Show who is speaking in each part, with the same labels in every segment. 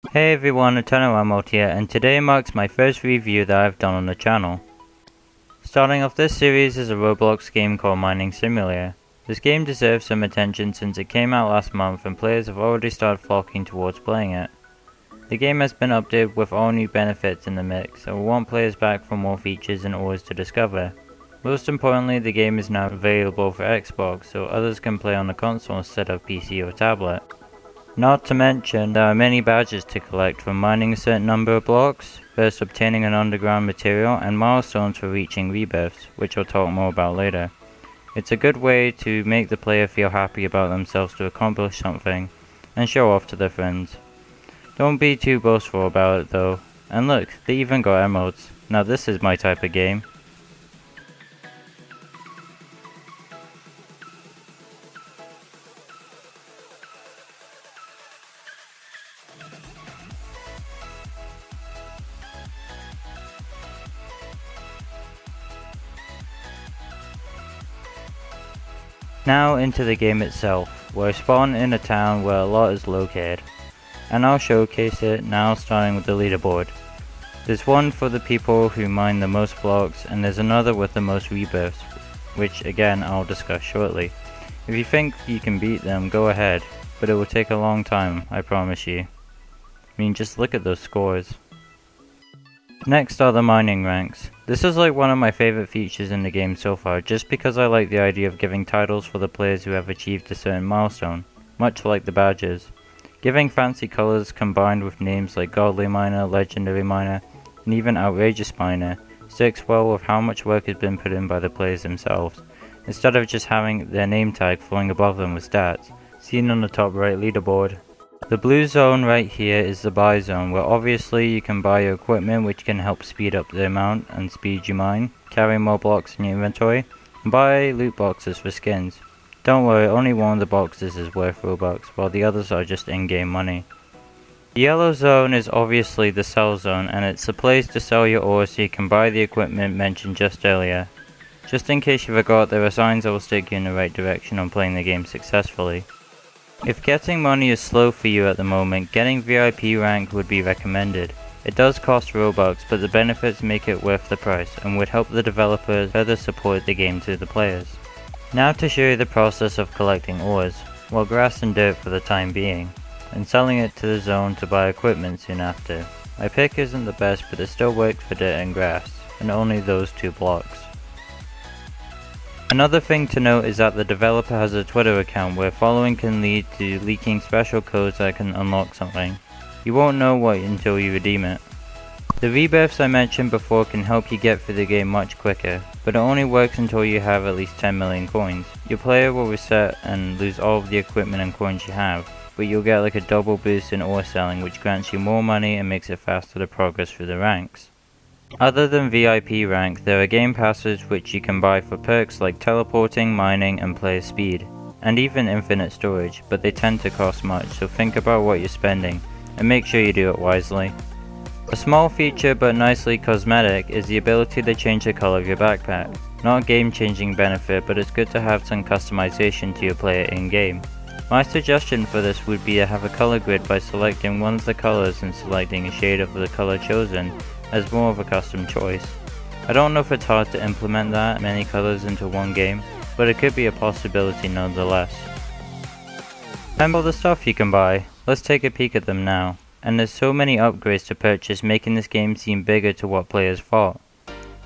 Speaker 1: Hey everyone, Runway Rumble here, and today marks my first review that I've done on the channel. Starting off this series is a Roblox game called Mining Simulator. This game deserves some attention since it came out last month and players have already started flocking towards playing it. The game has been updated with all new benefits in the mix, and will want players back for more features and ores to discover. Most importantly, the game is now available for Xbox, so others can play on a console instead of PC or tablet. Not to mention, there are many badges to collect from mining a certain number of blocks, first obtaining an underground material, and milestones for reaching rebirths, which I'll talk more about later. It's a good way to make the player feel happy about themselves to accomplish something, and show off to their friends. Don't be too boastful about it though, and look, they even got emeralds. Now this is my type of game. Now into the game itself, where I spawn in a town where a lot is located, and I'll showcase it now starting with the leaderboard. There's one for the people who mine the most blocks, and there's another with the most rebirths, which again I'll discuss shortly. If you think you can beat them, go ahead, but it will take a long time, I promise you. I mean, just look at those scores. Next are the mining ranks. This is like one of my favorite features in the game so far, just because I like the idea of giving titles for the players who have achieved a certain milestone, much like the badges. Giving fancy colors combined with names like Godly Miner, Legendary Miner, and even Outrageous Miner sticks well with how much work has been put in by the players themselves, instead of just having their name tag flowing above them with stats, seen on the top right leaderboard. The blue zone right here is the buy zone, where obviously you can buy your equipment which can help speed up the amount and speed you mine, carry more blocks in your inventory, and buy loot boxes for skins. Don't worry, only one of the boxes is worth Robux, while the others are just in-game money. The yellow zone is obviously the sell zone, and it's the place to sell your ores so you can buy the equipment mentioned just earlier. Just in case you forgot, there are signs that will stick you in the right direction on playing the game successfully. If getting money is slow for you at the moment, getting VIP rank would be recommended. It does cost Robux, but the benefits make it worth the price and would help the developers further support the game to the players. Now to show you the process of collecting ores, well, grass and dirt for the time being, and selling it to the zone to buy equipment soon after. My pick isn't the best, but it still works for dirt and grass, and only those two blocks. Another thing to note is that the developer has a Twitter account where following can lead to leaking special codes that can unlock something. You won't know what until you redeem it. The rebirths I mentioned before can help you get through the game much quicker, but it only works until you have at least 10 million coins. Your player will reset and lose all of the equipment and coins you have, but you'll get like a double boost in ore selling, which grants you more money and makes it faster to progress through the ranks. Other than VIP rank, there are game passes which you can buy for perks like teleporting, mining, and player speed, and even infinite storage, but they tend to cost much, so think about what you're spending, and make sure you do it wisely. A small feature but nicely cosmetic is the ability to change the color of your backpack. Not a game-changing benefit, but it's good to have some customization to your player in-game. My suggestion for this would be to have a color grid by selecting one of the colors and selecting a shade of the color chosen as more of a custom choice. I don't know if it's hard to implement that many colors into one game, but it could be a possibility nonetheless. And all the stuff you can buy, let's take a peek at them now. And there's so many upgrades to purchase, making this game seem bigger to what players thought.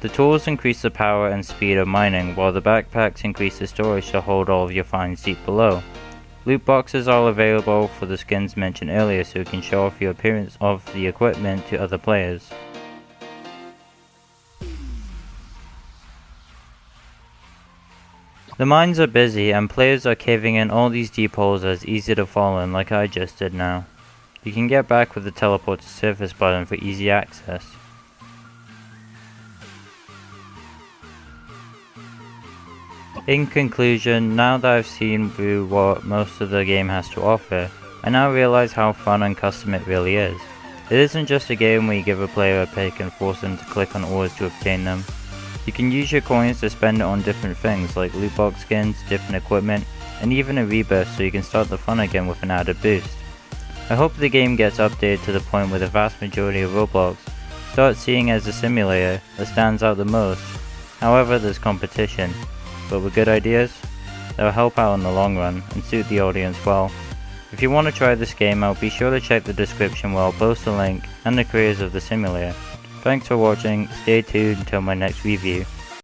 Speaker 1: The tools increase the power and speed of mining, while the backpacks increase the storage to hold all of your finds deep below. Loot boxes are available for the skins mentioned earlier, so you can show off your appearance of the equipment to other players. The mines are busy and players are caving in all these deep holes as easy to fall in like I just did now. You can get back with the teleport to surface button for easy access. In conclusion, now that I've seen through what most of the game has to offer, I now realize how fun and custom it really is. It isn't just a game where you give a player a pick and force them to click on ores to obtain them. You can use your coins to spend it on different things like loot box skins, different equipment, and even a rebirth so you can start the fun again with an added boost. I hope the game gets updated to the point where the vast majority of Roblox start seeing as the simulator that stands out the most. However, there's competition, but with good ideas, they'll help out in the long run and suit the audience well. If you want to try this game out, be sure to check the description where I'll post a link and the creators of the simulator. Thanks for watching, stay tuned until my next review.